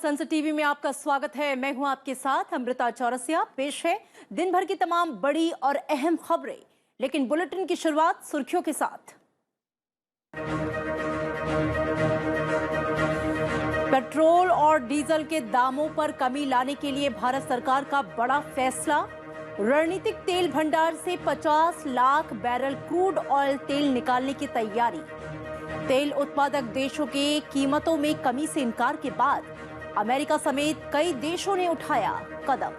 संसद टीवी में आपका स्वागत है। मैं हूं आपके साथ अमृता चौरसिया। पेश है दिन भर की तमाम बड़ी और अहम खबरें, लेकिन बुलेटिन की शुरुआत सुर्खियों के साथ। पेट्रोल और डीजल के दामों पर कमी लाने के लिए भारत सरकार का बड़ा फैसला। रणनीतिक तेल भंडार से 50 लाख बैरल क्रूड ऑयल तेल निकालने की तैयारी। तेल उत्पादक देशों के कीमतों में कमी से इनकार के बाद अमेरिका समेत कई देशों ने उठाया कदम।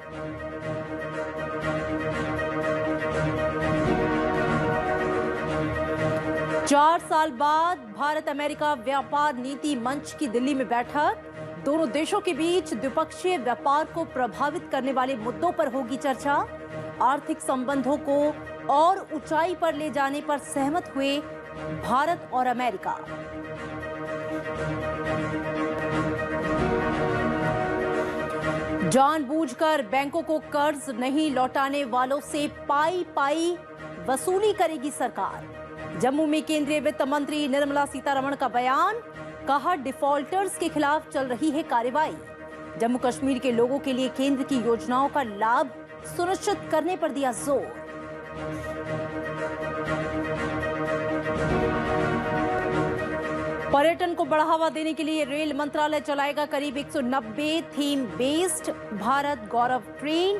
चार साल बाद भारत अमेरिका व्यापार नीति मंच की दिल्ली में बैठक। दोनों देशों के बीच द्विपक्षीय व्यापार को प्रभावित करने वाले मुद्दों पर होगी चर्चा। आर्थिक संबंधों को और ऊंचाई पर ले जाने पर सहमत हुए भारत और अमेरिका। जानबूझकर बैंकों को कर्ज नहीं लौटाने वालों से पाई पाई वसूली करेगी सरकार। जम्मू में केंद्रीय वित्त मंत्री निर्मला सीतारमण का बयान, कहा डिफॉल्टर्स के खिलाफ चल रही है कार्रवाई। जम्मू कश्मीर के लोगों के लिए केंद्र की योजनाओं का लाभ सुनिश्चित करने पर दिया जोर। पर्यटन को बढ़ावा देने के लिए रेल मंत्रालय चलाएगा करीब 190 थीम बेस्ड भारत गौरव ट्रेन।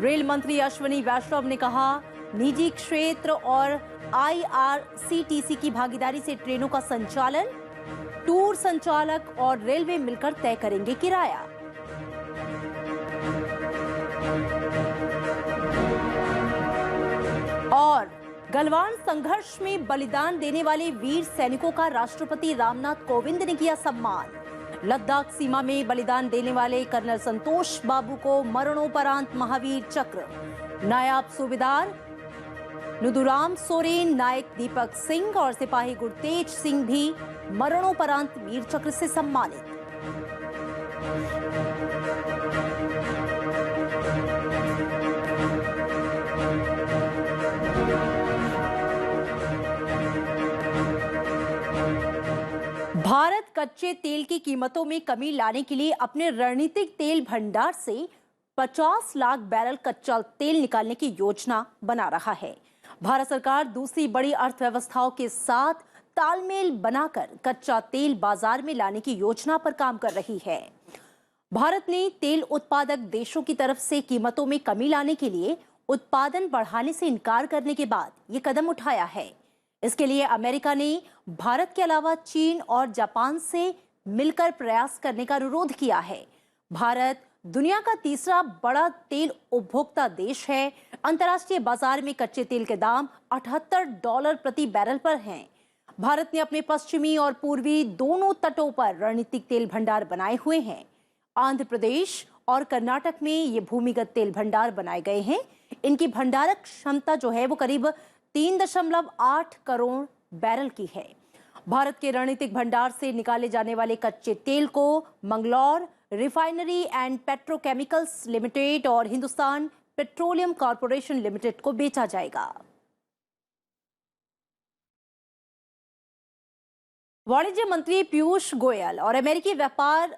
रेल मंत्री अश्विनी वैष्णव ने कहा, निजी क्षेत्र और IRCTC की भागीदारी से ट्रेनों का संचालन। टूर संचालक और रेलवे मिलकर तय करेंगे किराया। और गलवान संघर्ष में बलिदान देने वाले वीर सैनिकों का राष्ट्रपति रामनाथ कोविंद ने किया सम्मान। लद्दाख सीमा में बलिदान देने वाले कर्नल संतोष बाबू को मरणोपरांत महावीर चक्र, नायब सूबेदार नुदुराम सोरेन, नायक दीपक सिंह और सिपाही गुरतेज सिंह भी मरणोपरांत वीर चक्र से सम्मानित। भारत कच्चे तेल की कीमतों में कमी लाने के लिए अपने रणनीतिक तेल भंडार से 50 लाख बैरल कच्चा तेल निकालने की योजना बना रहा है। भारत सरकार दूसरी बड़ी अर्थव्यवस्थाओं के साथ तालमेल बनाकर कच्चा तेल बाजार में लाने की योजना पर काम कर रही है। भारत ने तेल उत्पादक देशों की तरफ से कीमतों में कमी लाने के लिए उत्पादन बढ़ाने से इनकार करने के बाद ये कदम उठाया है। इसके लिए अमेरिका ने भारत के अलावा चीन और जापान से मिलकर प्रयास करने का अनुरोध किया है। भारत दुनिया का तीसरा बड़ा तेल उपभोक्ता देश है। अंतर्राष्ट्रीय बाजार में कच्चे तेल के दाम $78 प्रति बैरल पर हैं। भारत ने अपने पश्चिमी और पूर्वी दोनों तटों पर रणनीतिक तेल भंडार बनाए हुए हैं। आंध्र प्रदेश और कर्नाटक में ये भूमिगत तेल भंडार बनाए गए हैं। इनकी भंडारक क्षमता जो है वो करीब 3.8 करोड़ बैरल की है। भारत के रणनीतिक भंडार से निकाले जाने वाले कच्चे तेल को Mangalore refinery and petrochemicals limited और हिंदुस्तान पेट्रोलियम कॉर्पोरेशन लिमिटेड को बेचा जाएगा। वाणिज्य मंत्री पीयूष गोयल और अमेरिकी व्यापार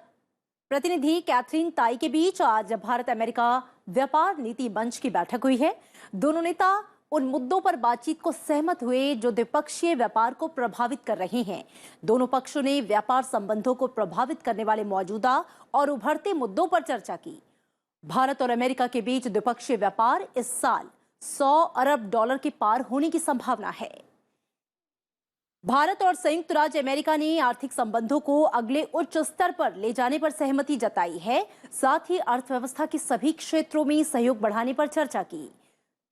प्रतिनिधि कैथरीन ताई के बीच आज भारत अमेरिका व्यापार नीति मंच की बैठक हुई है। दोनों नेता उन मुद्दों पर बातचीत को सहमत हुए जो द्विपक्षीय व्यापार को प्रभावित कर रहे हैं। दोनों पक्षों ने व्यापार संबंधों को प्रभावित करने वाले मौजूदा और उभरते मुद्दों पर चर्चा की। भारत और अमेरिका के बीच द्विपक्षीय व्यापार इस साल $100 अरब के पार होने की संभावना है। भारत और संयुक्त राज्य अमेरिका ने आर्थिक संबंधों को अगले उच्च स्तर पर ले जाने पर सहमति जताई है। साथ ही अर्थव्यवस्था के सभी क्षेत्रों में सहयोग बढ़ाने पर चर्चा की।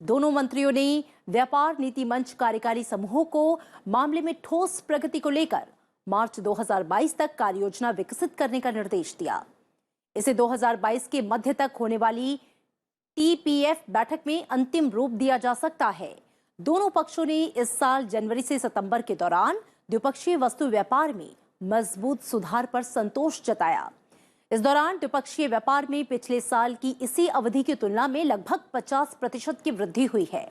दोनों मंत्रियों ने व्यापार नीति मंच कार्यकारी समूहों को मामले में ठोस प्रगति को लेकर मार्च 2022 तक कार्ययोजना विकसित करने का निर्देश दिया। इसे 2022 के मध्य तक होने वाली TPF बैठक में अंतिम रूप दिया जा सकता है। दोनों पक्षों ने इस साल जनवरी से सितंबर के दौरान द्विपक्षीय वस्तु व्यापार में मजबूत सुधार पर संतोष जताया। इस दौरान द्विपक्षीय व्यापार में पिछले साल की इसी अवधि की तुलना में लगभग 50% की वृद्धि हुई है।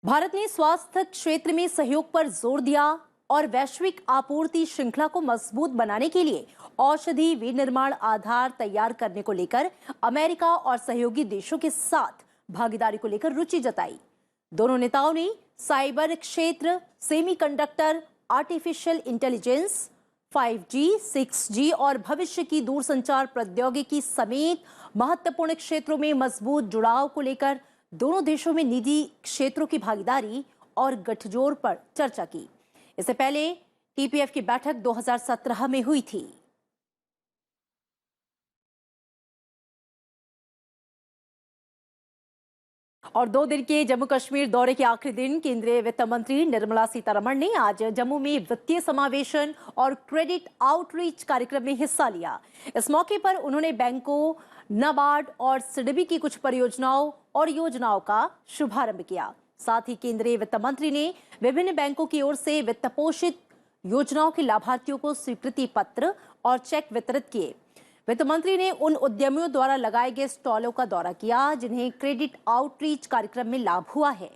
भारत ने स्वास्थ्य क्षेत्र में सहयोग पर जोर दिया। और वैश्विक आपूर्ति श्रृंखला को मजबूत बनाने के लिए औषधि विनिर्माण आधार तैयार करने को लेकर अमेरिका और सहयोगी देशों के साथ भागीदारी को लेकर रुचि जताई। दोनों नेताओं ने साइबर क्षेत्र, semiconductor, artificial intelligence, 5G, 6G और भविष्य की दूरसंचार प्रौद्योगिकी समेत महत्वपूर्ण क्षेत्रों में मजबूत जुड़ाव को लेकर दोनों देशों में निजी क्षेत्रों की भागीदारी और गठजोड़ पर चर्चा की। इससे पहले TPF की बैठक 2017 में हुई थी। और 2 दिन के जम्मू कश्मीर दौरे के आखिरी दिन केंद्रीय वित्त मंत्री निर्मला सीतारमण ने आज जम्मू में वित्तीय समावेशन और क्रेडिट आउटरीच कार्यक्रम में हिस्सा लिया। इस मौके पर उन्होंने बैंकों, नाबार्ड और सिडबी की कुछ परियोजनाओं और योजनाओं का शुभारंभ किया। साथ ही केंद्रीय वित्त मंत्री ने विभिन्न बैंकों की ओर से वित्त पोषित योजनाओं के लाभार्थियों को स्वीकृति पत्र और चेक वितरित किए। वित्त मंत्री ने उन उद्यमियों द्वारा लगाए गए स्टॉलों का दौरा किया जिन्हें क्रेडिट आउटरीच कार्यक्रम में लाभ हुआ है।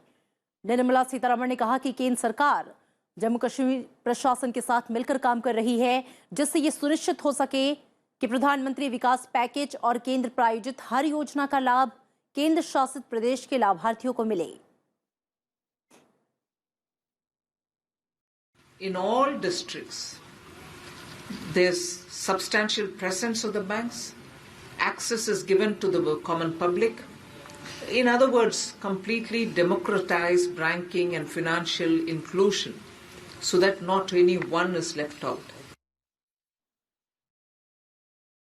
निर्मला सीतारमण ने कहा कि केंद्र सरकार जम्मू कश्मीर प्रशासन के साथ मिलकर काम कर रही है, जिससे ये सुनिश्चित हो सके कि प्रधानमंत्री विकास पैकेज और केंद्र प्रायोजित हर योजना का लाभ केंद्र शासित प्रदेश के लाभार्थियों को मिले। In all districts, there's substantial presence of the banks. Access is given to the common public. In other words, completely democratize banking and financial inclusion so that not anyone is left out.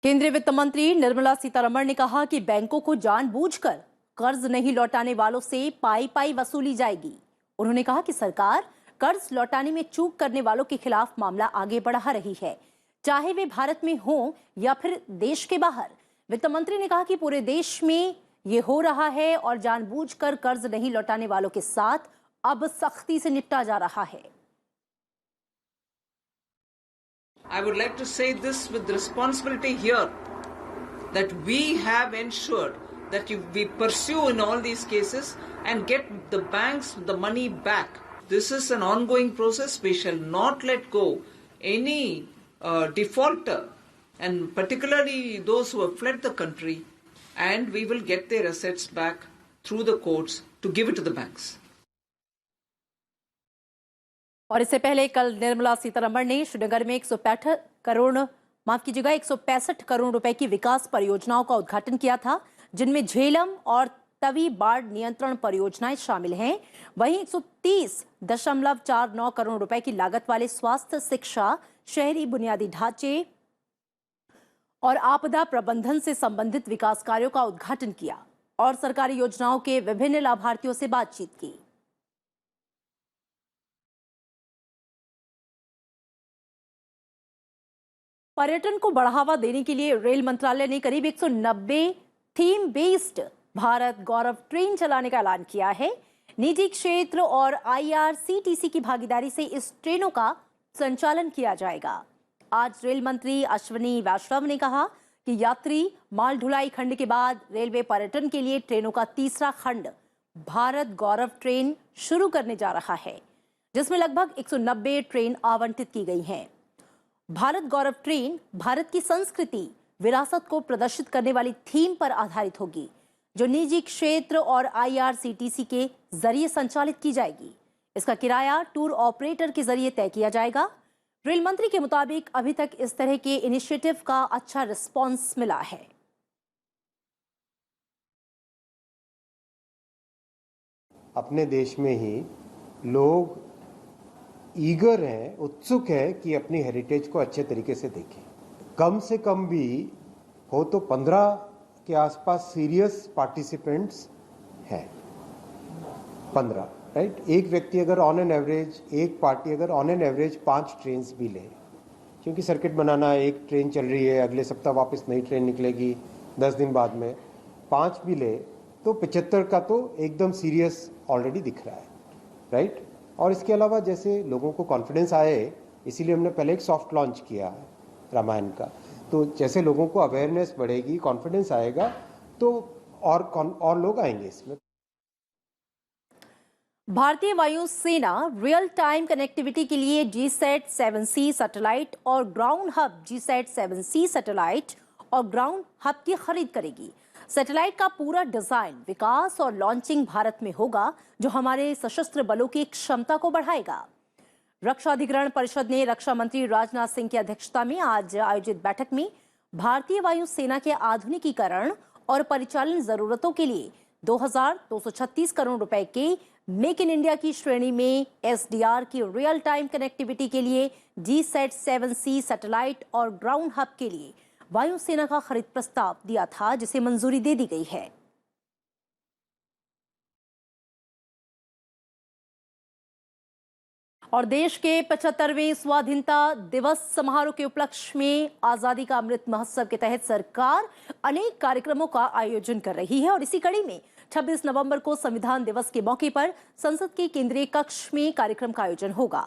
केंद्रीय वित्त मंत्री निर्मला सीतारमण ने कहा कि बैंकों को जानबूझकर कर्ज नहीं लौटाने वालों से पाई वसूली जाएगी। उन्होंने कहा कि सरकार कर्ज लौटाने में चूक करने वालों के खिलाफ मामला आगे बढ़ा रही है, चाहे वे भारत में हों या फिर देश के बाहर। वित्त मंत्री ने कहा कि पूरे देश में ये हो रहा है और जानबूझकर कर्ज नहीं लौटाने वालों के साथ अब सख्ती से निपटा जा रहा है। I would like to say this with responsibility here, that we have ensured that we pursue in all these cases and get the banks the money back. This is an ongoing process. We shall not let go any defaulter, and particularly those who have fled the country, and we will get their assets back through the courts to give it to the banks. और इससे पहले कल निर्मला सीतारमण ने श्रीनगर में 165 करोड़ रुपए की विकास परियोजनाओं का उद्घाटन किया था, जिनमें झेलम और तवी बाढ़ नियंत्रण परियोजनाएं शामिल हैं। वहीं 130.49 करोड़ रुपए की लागत वाले स्वास्थ्य, शिक्षा, शहरी बुनियादी ढांचे और आपदा प्रबंधन से संबंधित विकास कार्यों का उद्घाटन किया और सरकारी योजनाओं के विभिन्न लाभार्थियों से बातचीत की। पर्यटन को बढ़ावा देने के लिए रेल मंत्रालय ने करीब 190 थीम बेस्ड भारत गौरव ट्रेन चलाने का ऐलान किया है। निजी क्षेत्र और IRCTC की भागीदारी से इस ट्रेनों का संचालन किया जाएगा। आज रेल मंत्री अश्विनी वैष्णव ने कहा कि यात्री माल ढुलाई खंड के बाद रेलवे पर्यटन के लिए ट्रेनों का तीसरा खंड भारत गौरव ट्रेन शुरू करने जा रहा है, जिसमें लगभग 190 ट्रेन आवंटित की गई हैं। भारत गौरव ट्रेन भारत की संस्कृति, विरासत को प्रदर्शित करने वाली थीम पर आधारित होगी, जो निजी क्षेत्र और IRCTC के जरिए संचालित की जाएगी। इसका किराया टूर ऑपरेटर के जरिए तय किया जाएगा। रेल मंत्री के मुताबिक अभी तक इस तरह के इनिशिएटिव का अच्छा रिस्पॉन्स मिला है। अपने देश में ही लोग ईगर हैं, उत्सुक है कि अपनी हेरिटेज को अच्छे तरीके से देखें। कम से कम भी हो तो 15 के आसपास सीरियस पार्टिसिपेंट्स हैं। 15, राइट। एक व्यक्ति अगर ऑन एन एवरेज, एक पार्टी अगर ऑन एन एवरेज 5 ट्रेन भी ले, क्योंकि सर्किट बनाना है, एक ट्रेन चल रही है, अगले सप्ताह वापस नई ट्रेन निकलेगी 10 दिन बाद में, 5 भी ले तो 75 का तो एकदम सीरियस ऑलरेडी दिख रहा है, राइट। और इसके अलावा जैसे लोगों को कॉन्फिडेंस आए, इसीलिए हमने पहले एक सॉफ्ट लॉन्च किया है रामायण का। तो जैसे लोगों को अवेयरनेस बढ़ेगी, कॉन्फिडेंस आएगा, तो और लोग आएंगे इसमें। भारतीय वायु सेना रियल टाइम कनेक्टिविटी के लिए जीसैट 7C सैटेलाइट और ground hub GSAT 7C satellite और ग्राउंड हब की खरीद करेगी। सैटेलाइट का पूरा डिजाइन, विकास और लॉन्चिंग भारत में होगा, जो हमारे सशस्त्र बलों की क्षमता को बढ़ाएगा। रक्षा अधिग्रहण परिषद ने रक्षा मंत्री राजनाथ सिंह की अध्यक्षता में आज आयोजित बैठक में भारतीय वायु सेना के आधुनिकीकरण और परिचालन जरूरतों के लिए 2,236 करोड़ रुपए के मेक इन इंडिया की श्रेणी में एसडीआर की रियल टाइम कनेक्टिविटी के लिए जीसैट 7C सैटेलाइट और ग्राउंड हब के लिए वायुसेना का खरीद प्रस्ताव दिया था, जिसे मंजूरी दे दी गई है। और देश के 75वें स्वाधीनता दिवस समारोह के उपलक्ष्य में आजादी का अमृत महोत्सव के तहत सरकार अनेक कार्यक्रमों का आयोजन कर रही है। और इसी कड़ी में 26 नवंबर को संविधान दिवस के मौके पर संसद के केंद्रीय कक्ष में कार्यक्रम का आयोजन होगा।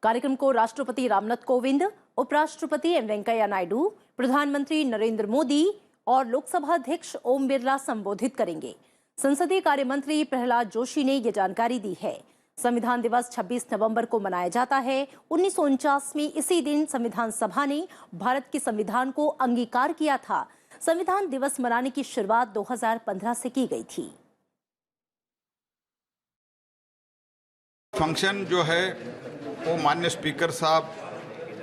कार्यक्रम को राष्ट्रपति रामनाथ कोविंद, उपराष्ट्रपति एम वेंकैया नायडू, प्रधानमंत्री नरेंद्र मोदी और लोकसभा अध्यक्ष ओम बिरला संबोधित करेंगे। संसदीय कार्य मंत्री प्रहलाद जोशी ने यह जानकारी दी है। संविधान दिवस 26 नवंबर को मनाया जाता है। 1949 में इसी दिन संविधान सभा ने भारत के संविधान को अंगीकार किया था। संविधान दिवस मनाने की शुरुआत 2015 से की गई थी। फंक्शन जो है वो माननीय स्पीकर साहब,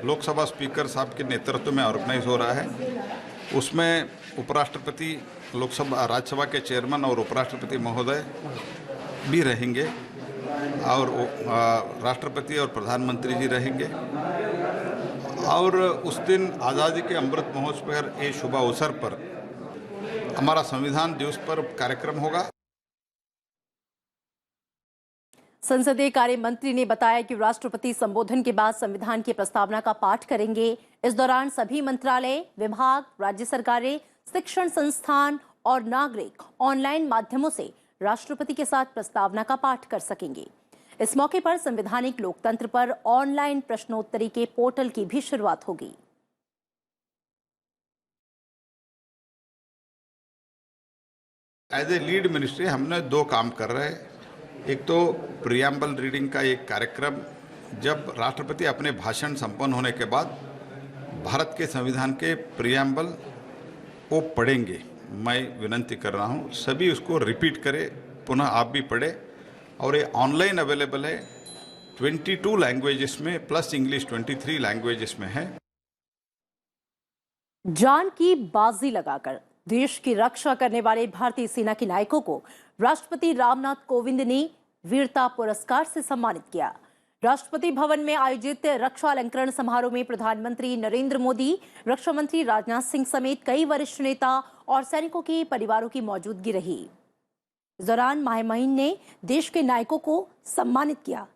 लोकसभा स्पीकर साहब के नेतृत्व में ऑर्गेनाइज हो रहा है। उसमें उपराष्ट्रपति, लोकसभा राज्यसभा के चेयरमैन और उपराष्ट्रपति महोदय भी रहेंगे और राष्ट्रपति और प्रधानमंत्री जी रहेंगे। और उस दिन आज़ादी के अमृत महोत्सव पर ये शुभ अवसर पर हमारा संविधान दिवस पर कार्यक्रम होगा। संसदीय कार्य मंत्री ने बताया कि राष्ट्रपति संबोधन के बाद संविधान की प्रस्तावना का पाठ करेंगे। इस दौरान सभी मंत्रालय, विभाग, राज्य सरकारें, शिक्षण संस्थान और नागरिक ऑनलाइन माध्यमों से राष्ट्रपति के साथ प्रस्तावना का पाठ कर सकेंगे। इस मौके पर संवैधानिक लोकतंत्र पर ऑनलाइन प्रश्नोत्तरी के पोर्टल की भी शुरुआत होगी। एज ए लीड मिनिस्ट्री हमने दो काम कर रहे हैं। एक तो प्रियम्बल रीडिंग का एक कार्यक्रम, जब राष्ट्रपति अपने भाषण संपन्न होने के बाद भारत के संविधान के प्रियम्बल वो पढ़ेंगे। मैं विनंती कर रहा हूँ सभी उसको रिपीट करें, पुनः आप भी पढ़ें। और ये ऑनलाइन अवेलेबल है 22 लैंग्वेजेस में, प्लस इंग्लिश 23 लैंग्वेजेस में है। जान की बाजी लगाकर देश की रक्षा करने वाले भारतीय सेना के नायकों को राष्ट्रपति रामनाथ कोविंद ने वीरता पुरस्कार से सम्मानित किया। राष्ट्रपति भवन में आयोजित रक्षा अलंकरण समारोह में प्रधानमंत्री नरेंद्र मोदी, रक्षा मंत्री राजनाथ सिंह समेत कई वरिष्ठ नेता और सैनिकों के परिवारों की मौजूदगी रही। इस दौरान माहमहीन ने देश के नायकों को सम्मानित किया।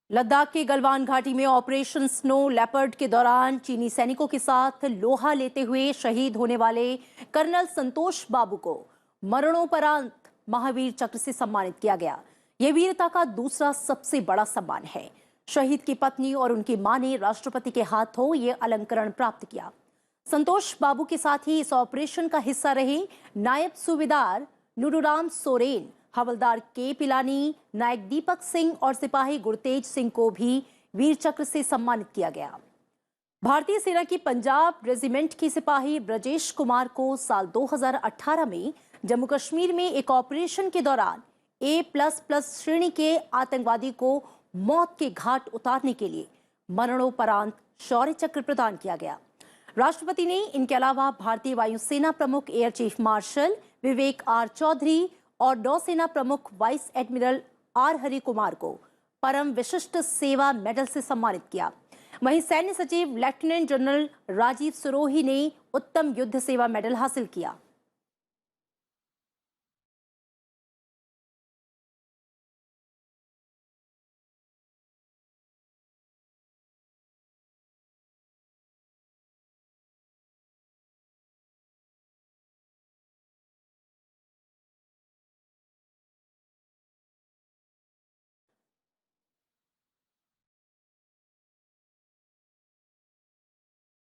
लद्दाख के गलवान घाटी में ऑपरेशन स्नो लेपर्ड के दौरान चीनी सैनिकों के साथ लोहा लेते हुए शहीद होने वाले कर्नल संतोष बाबू को मरणोपरांत महावीर चक्र से सम्मानित किया गया। यह वीरता का दूसरा सबसे बड़ा सम्मान है। शहीद की पत्नी और उनकी मां ने राष्ट्रपति के हाथों यह अलंकरण प्राप्त किया। संतोष बाबू के साथ ही इस ऑपरेशन का हिस्सा रहे नायब सूबेदार नुरुराम सोरेन, हवलदार के पिलानी, नायक दीपक सिंह और सिपाही गुरतेज सिंह को भी वीर चक्र से सम्मानित किया गया। भारतीय सेना की पंजाब रेजिमेंट के सिपाही ब्रजेश कुमार को साल 2018 में जम्मू कश्मीर में एक ऑपरेशन के दौरान A++ श्रेणी के आतंकवादी को मौत के घाट उतारने के लिए मरणोपरांत शौर्य चक्र प्रदान किया गया। राष्ट्रपति ने इनके अलावा भारतीय वायुसेना प्रमुख air chief marshal Vivek R Chaudhari और नौसेना प्रमुख vice admiral R Hari Kumar को परम विशिष्ट सेवा मेडल से सम्मानित किया। वहीं सैन्य सचिव लेफ्टिनेंट जनरल राजीव सिरोही ने उत्तम युद्ध सेवा मेडल हासिल किया।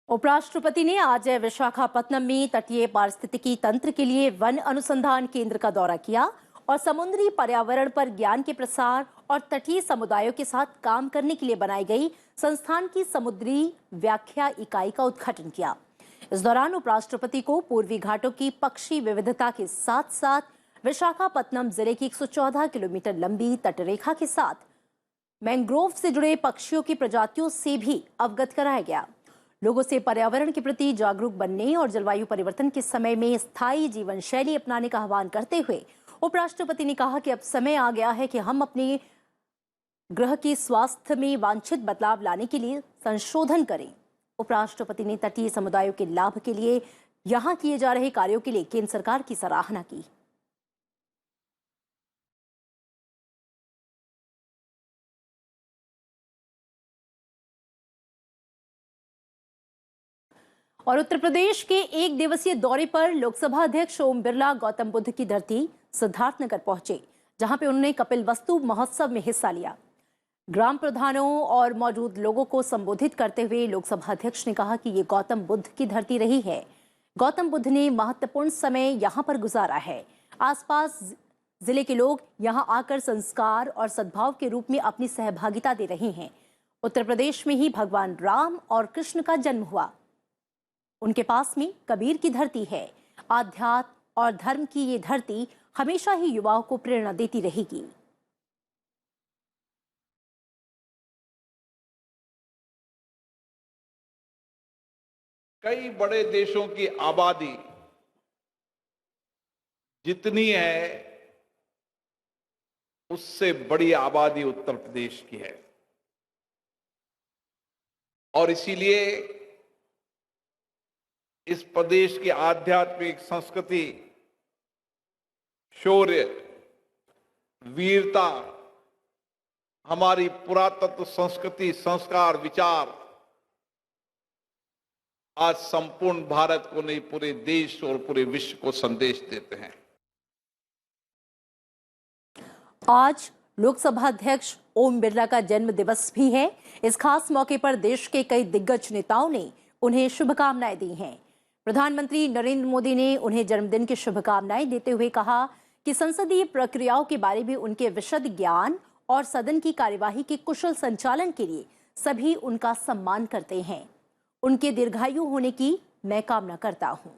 उपराष्ट्रपति ने आज विशाखापत्तनम में तटीय पारिस्थितिकी तंत्र के लिए वन अनुसंधान केंद्र का दौरा किया और समुद्री पर्यावरण पर ज्ञान के प्रसार और तटीय समुदायों के साथ काम करने के लिए बनाई गई संस्थान की समुद्री व्याख्या इकाई का उद्घाटन किया। इस दौरान उपराष्ट्रपति को पूर्वी घाटों की पक्षी विविधता के साथ साथ विशाखापत्तनम जिले की 114 किलोमीटर लंबी तटरेखा के साथ मैंग्रोव से जुड़े पक्षियों की प्रजातियों से भी अवगत कराया गया। लोगों से पर्यावरण के प्रति जागरूक बनने और जलवायु परिवर्तन के समय में स्थायी जीवन शैली अपनाने का आह्वान करते हुए उपराष्ट्रपति ने कहा कि अब समय आ गया है कि हम अपने ग्रह के स्वास्थ्य में वांछित बदलाव लाने के लिए संशोधन करें। उपराष्ट्रपति ने तटीय समुदायों के लाभ के लिए यहां किए जा रहे कार्यों के लिए केंद्र सरकार की सराहना की। और उत्तर प्रदेश के एक दिवसीय दौरे पर लोकसभा अध्यक्ष ओम बिरला गौतम बुद्ध की धरती सिद्धार्थनगर पहुंचे, जहां पे उन्होंने कपिलवस्तु महोत्सव में हिस्सा लिया। ग्राम प्रधानों और मौजूद लोगों को संबोधित करते हुए लोकसभा अध्यक्ष ने कहा कि ये गौतम बुद्ध की धरती रही है। गौतम बुद्ध ने महत्वपूर्ण समय यहां पर गुजारा है। आसपास जिले के लोग यहां आकर संस्कार और सद्भाव के रूप में अपनी सहभागिता दे रहे हैं। उत्तर प्रदेश में ही भगवान राम और कृष्ण का जन्म हुआ। उनके पास में कबीर की धरती है। आध्यात्म और धर्म की ये धरती हमेशा ही युवाओं को प्रेरणा देती रहेगी। कई बड़े देशों की आबादी जितनी है उससे बड़ी आबादी उत्तर प्रदेश की है और इसीलिए इस प्रदेश की आध्यात्मिक संस्कृति, शौर्य, वीरता, हमारी पुरातत्व संस्कृति, संस्कार, विचार आज संपूर्ण भारत को नहीं पूरे देश और पूरे विश्व को संदेश देते हैं। आज लोकसभा अध्यक्ष ओम बिरला का जन्म दिवस भी है। इस खास मौके पर देश के कई दिग्गज नेताओं ने उन्हें शुभकामनाएं दी हैं। प्रधानमंत्री नरेंद्र मोदी ने उन्हें जन्मदिन की शुभकामनाएं देते हुए कहा कि संसदीय प्रक्रियाओं के बारे में उनके विशद ज्ञान और सदन की कार्यवाही के कुशल संचालन के लिए सभी उनका सम्मान करते हैं। उनके दीर्घायु होने की मैं कामना करता हूं।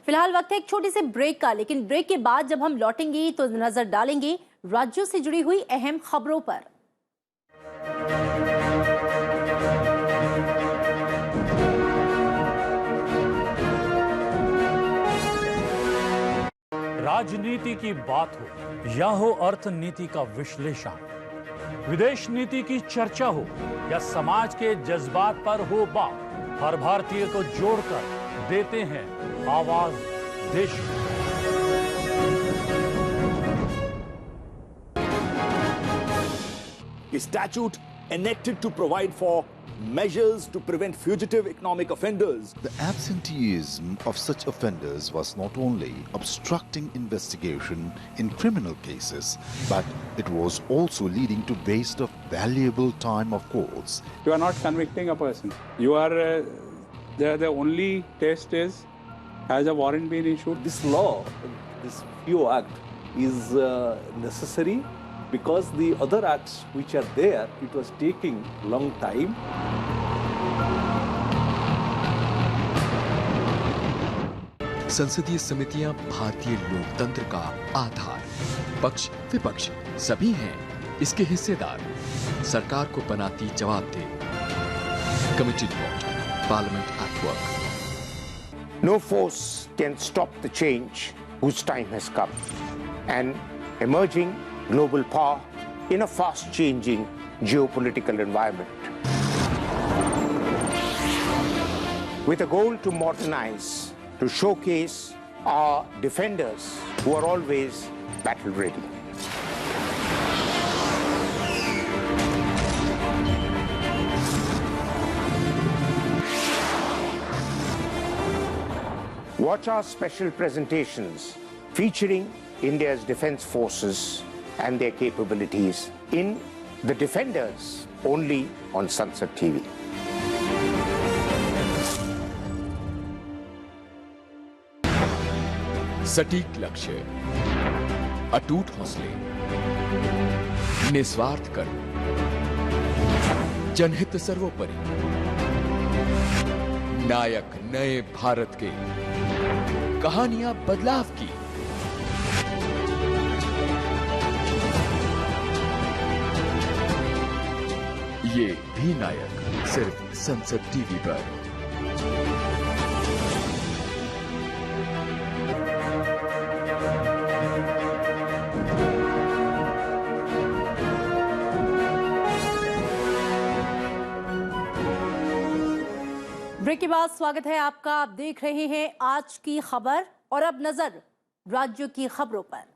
फिलहाल वक्त है एक छोटी सी ब्रेक का, लेकिन ब्रेक के बाद जब हम लौटेंगे तो नजर डालेंगे राज्यों से जुड़ी हुई अहम खबरों पर। राजनीति की बात हो या हो अर्थनीति का विश्लेषण, विदेश नीति की चर्चा हो या समाज के जज्बात पर हो बात, हर भारतीय को जोड़कर देते हैं आवाज देश की। A statute enacted to provide for measures to prevent fugitive economic offenders. The absenteeism of such offenders was not only obstructing investigation in criminal cases, but it was also leading to waste of valuable time of courts. You are not convicting a person. You are the only test is, has a warrant been issued? This law, this PO Act, is necessary because the other acts which are there, it was taking long time. संसदीय समितियां भारतीय लोकतंत्र का आधार, पक्ष विपक्ष सभी हैं इसके हिस्सेदार, सरकार को बनाती जवाबदेह। Committee report, parliament at work. No force can stop the change whose time has come. An emerging global power in a fast-changing geopolitical environment. With a goal to modernize, to showcase our defenders who are always battle-ready. Watch our special presentations featuring India's defense forces and their capabilities in The Defenders, only on Sunset TV. सटीक लक्ष्य, अटूट हौसले, निस्वार्थ कर्म, जनहित सर्वोपरि, नायक नए भारत के, कहानियां बदलाव की। ये भी नायक सिर्फ संसद टीवी पर। ब्रेक के बाद स्वागत है आपका। आप देख रहे हैं आज की खबर और अब नजर राज्यों की खबरों पर।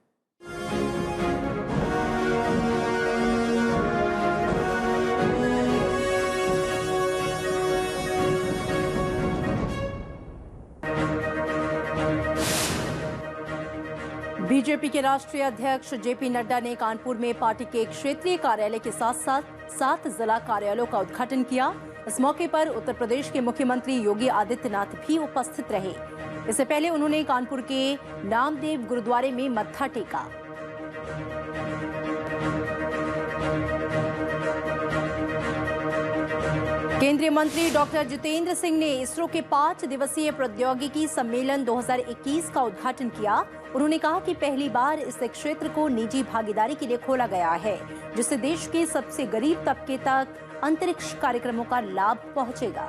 बीजेपी के राष्ट्रीय अध्यक्ष जेपी नड्डा ने कानपुर में पार्टी के क्षेत्रीय कार्यालय के साथ साथ 7 जिला कार्यालयों का उद्घाटन किया। इस मौके पर उत्तर प्रदेश के मुख्यमंत्री योगी आदित्यनाथ भी उपस्थित रहे। इससे पहले उन्होंने कानपुर के नामदेव गुरुद्वारे में मत्था टेका। केंद्रीय मंत्री डॉक्टर जितेंद्र सिंह ने इसरो के 5 दिवसीय प्रौद्योगिकी सम्मेलन 2021 का उद्घाटन किया। उन्होंने कहा कि पहली बार इस क्षेत्र को निजी भागीदारी के लिए खोला गया है, जिससे देश के सबसे गरीब तबके तक अंतरिक्ष कार्यक्रमों का लाभ पहुंचेगा।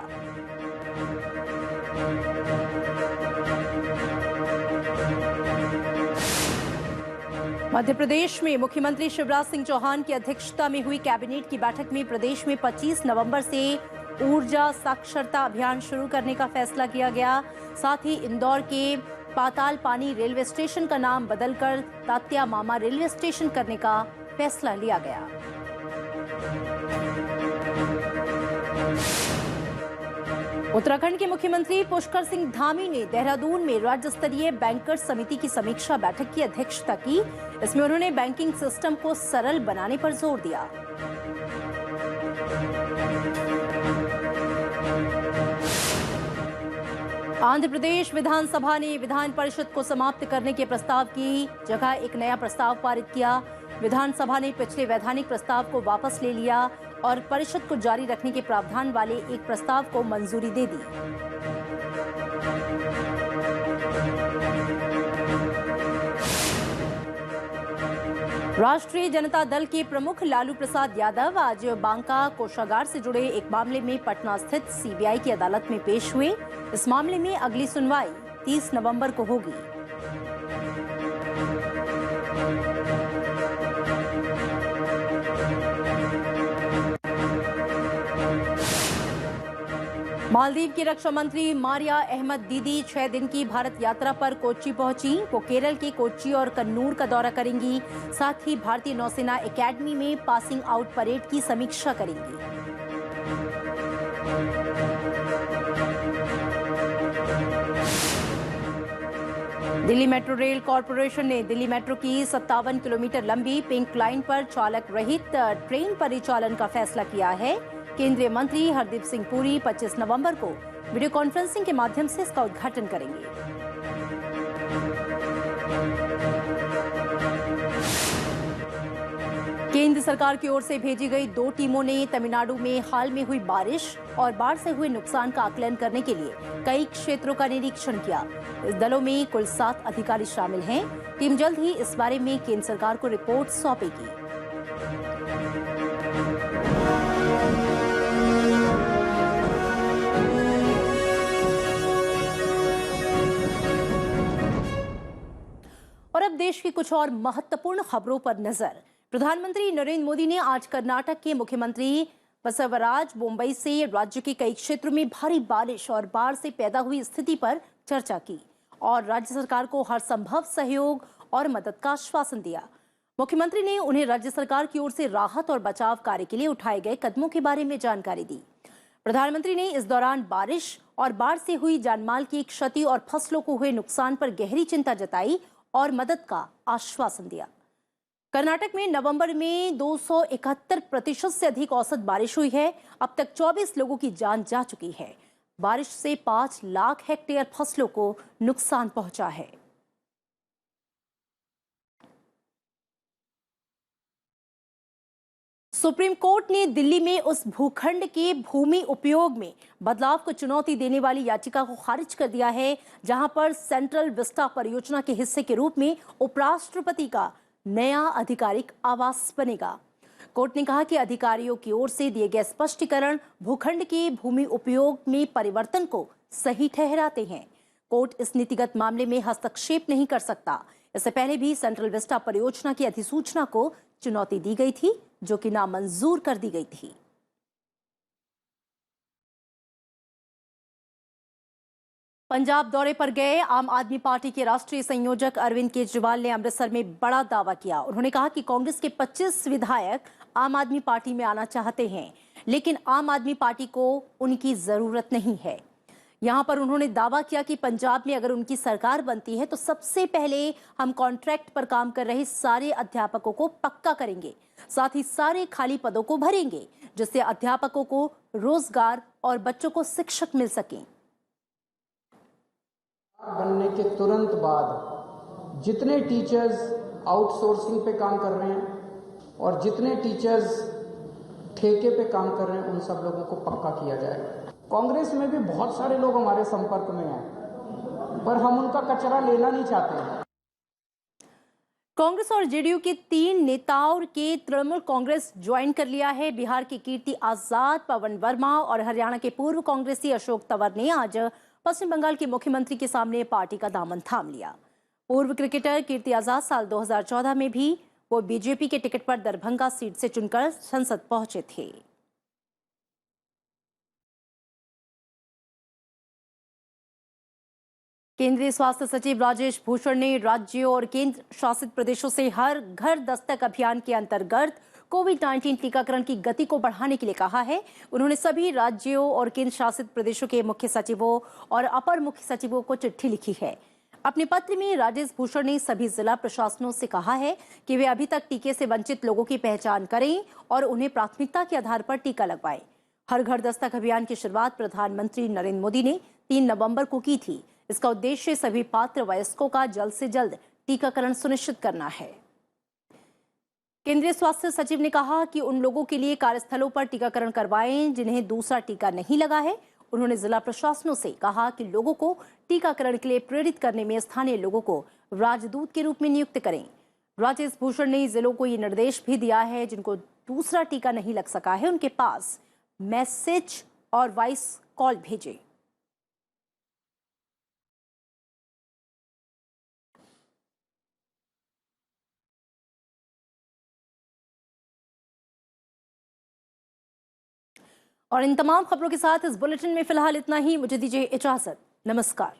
मध्य प्रदेश में मुख्यमंत्री शिवराज सिंह चौहान की अध्यक्षता में हुई कैबिनेट की बैठक में प्रदेश में 25 नवंबर से ऊर्जा साक्षरता अभियान शुरू करने का फैसला किया गया। साथ ही इंदौर के पाताल पानी रेलवे स्टेशन का नाम बदलकर तात्या मामा रेलवे स्टेशन करने का फैसला लिया गया। उत्तराखंड के मुख्यमंत्री पुष्कर सिंह धामी ने देहरादून में राज्य स्तरीय बैंकर्स समिति की समीक्षा बैठक की अध्यक्षता की। इसमें उन्होंने बैंकिंग सिस्टम को सरल बनाने पर जोर दिया। आंध्र प्रदेश विधानसभा ने विधान परिषद को समाप्त करने के प्रस्ताव की जगह एक नया प्रस्ताव पारित किया। विधानसभा ने पिछले वैधानिक प्रस्ताव को वापस ले लिया और परिषद को जारी रखने के प्रावधान वाले एक प्रस्ताव को मंजूरी दे दी। राष्ट्रीय जनता दल के प्रमुख लालू प्रसाद यादव आज बांका कोषागार से जुड़े एक मामले में पटना स्थित सीबीआई की अदालत में पेश हुए। इस मामले में अगली सुनवाई 30 नवंबर को होगी। मालदीव की रक्षा मंत्री मारिया अहमद दीदी 6 दिन की भारत यात्रा पर कोच्चि पहुंची। वो केरल के कोच्चि और कन्नूर का दौरा करेंगी। साथ ही भारतीय नौसेना एकेडमी में पासिंग आउट परेड की समीक्षा करेंगी। दिल्ली मेट्रो रेल कॉरपोरेशन ने दिल्ली मेट्रो की 57 किलोमीटर लंबी पिंक लाइन पर चालक रहित ट्रेन परिचालन का फैसला किया है। केंद्रीय मंत्री हरदीप सिंह पुरी 25 नवंबर को वीडियो कॉन्फ्रेंसिंग के माध्यम से इसका उद्घाटन करेंगे। केंद्र सरकार की ओर से भेजी गई 2 टीमों ने तमिलनाडु में हाल में हुई बारिश और बाढ़ से हुए नुकसान का आकलन करने के लिए कई क्षेत्रों का निरीक्षण किया। इस दलों में कुल 7 अधिकारी शामिल हैं। टीम जल्द ही इस बारे में केंद्र सरकार को रिपोर्ट सौंपेगी। और अब देश की कुछ और महत्वपूर्ण खबरों पर नजर। प्रधानमंत्री नरेंद्र मोदी ने आज कर्नाटक के मुख्यमंत्री बसवराज बोम्मई से राज्य के कई क्षेत्रों में भारी बारिश और बाढ़ से पैदा हुई स्थिति पर चर्चा की और राज्य सरकार को हर संभव सहयोग और मदद का आश्वासन दिया। मुख्यमंत्री ने उन्हें राज्य सरकार की ओर से राहत और बचाव कार्य के लिए उठाए गए कदमों के बारे में जानकारी दी। प्रधानमंत्री ने इस दौरान बारिश और बाढ़ से हुई जानमाल की क्षति और फसलों को हुए नुकसान पर गहरी चिंता जताई और मदद का आश्वासन दिया। कर्नाटक में नवंबर में 271% से अधिक औसत बारिश हुई है। अब तक 24 लोगों की जान जा चुकी है। बारिश से 5 लाख हेक्टेयर फसलों को नुकसान पहुंचा है। सुप्रीम कोर्ट ने दिल्ली में उस भूखंड के भूमि उपयोग में बदलाव को चुनौती देने वाली याचिका को खारिज कर दिया है, जहां पर सेंट्रल विस्टा परियोजना के हिस्से के रूप में उपराष्ट्रपति का नया आधिकारिक आवास बनेगा। कोर्ट ने कहा कि अधिकारियों की ओर से दिए गए स्पष्टीकरण भूखंड के भूमि उपयोग में परिवर्तन को सही ठहराते हैं। कोर्ट इस नीतिगत मामले में हस्तक्षेप नहीं कर सकता। इससे पहले भी सेंट्रल विस्टा परियोजना की अधिसूचना को चुनौती दी गई थी, जो कि नामंजूर कर दी गई थी। पंजाब दौरे पर गए आम आदमी पार्टी के राष्ट्रीय संयोजक अरविंद केजरीवाल ने अमृतसर में बड़ा दावा किया। उन्होंने कहा कि कांग्रेस के 25 विधायक आम आदमी पार्टी में आना चाहते हैं, लेकिन आम आदमी पार्टी को उनकी जरूरत नहीं है। यहां पर उन्होंने दावा किया कि पंजाब में अगर उनकी सरकार बनती है तो सबसे पहले हम कॉन्ट्रैक्ट पर काम कर रहे सारे अध्यापकों को पक्का करेंगे, साथ ही सारे खाली पदों को भरेंगे, जिससे अध्यापकों को रोजगार और बच्चों को शिक्षक मिल सकें। बनने के तुरंत बाद जितने टीचर्स आउटसोर्सिंग पे काम कर रहे हैं और जितने टीचर्स ठेके पे काम कर रहे हैं, उन सब लोगों को पक्का किया जाएगा। कांग्रेस में भी बहुत सारे लोग हमारे संपर्क में हैं, पर हम उनका कचरा लेना नहीं चाहते हैं। कांग्रेस और जेडीयू के 3 नेताओं के तृणमूल कांग्रेस ज्वाइन कर लिया है। बिहार की कीर्ति आजाद, पवन वर्मा और हरियाणा के पूर्व कांग्रेसी अशोक तंवर ने आज पश्चिम बंगाल के मुख्यमंत्री के सामने पार्टी का दामन थाम लिया। पूर्व क्रिकेटर कीर्ति आजाद साल 2014 में भी वो बीजेपी के टिकट पर दरभंगा सीट से चुनकर संसद पहुंचे थे। केंद्रीय स्वास्थ्य सचिव राजेश भूषण ने राज्यों और केंद्र शासित प्रदेशों से हर घर दस्तक अभियान के अंतर्गत कोविड-19 टीकाकरण की गति को बढ़ाने के लिए कहा है। उन्होंने सभी राज्यों और केंद्र शासित प्रदेशों के मुख्य सचिवों और अपर मुख्य सचिवों को चिट्ठी लिखी है। अपने पत्र में राजेश भूषण ने सभी जिला प्रशासनों से कहा है कि वे अभी तक टीके से वंचित लोगों की पहचान करें और उन्हें प्राथमिकता के आधार पर टीका लगवाएं। हर घर दस्तक अभियान की शुरुआत प्रधानमंत्री नरेंद्र मोदी ने 3 नवंबर को की थी। इसका उद्देश्य सभी पात्र वयस्कों का जल्द से जल्द टीकाकरण सुनिश्चित करना है। केंद्रीय स्वास्थ्य सचिव ने कहा कि उन लोगों के लिए कार्यस्थलों पर टीकाकरण करवाएं जिन्हें दूसरा टीका नहीं लगा है। उन्होंने जिला प्रशासनों से कहा कि लोगों को टीकाकरण के लिए प्रेरित करने में स्थानीय लोगों को राजदूत के रूप में नियुक्त करें। राजेश भूषण ने जिलों को ये निर्देश भी दिया है जिनको दूसरा टीका नहीं लग सका है, उनके पास मैसेज और वॉइस कॉल भेजें। और इन तमाम खबरों के साथ इस बुलेटिन में फिलहाल इतना ही। मुझे दीजिए इजाजत। नमस्कार।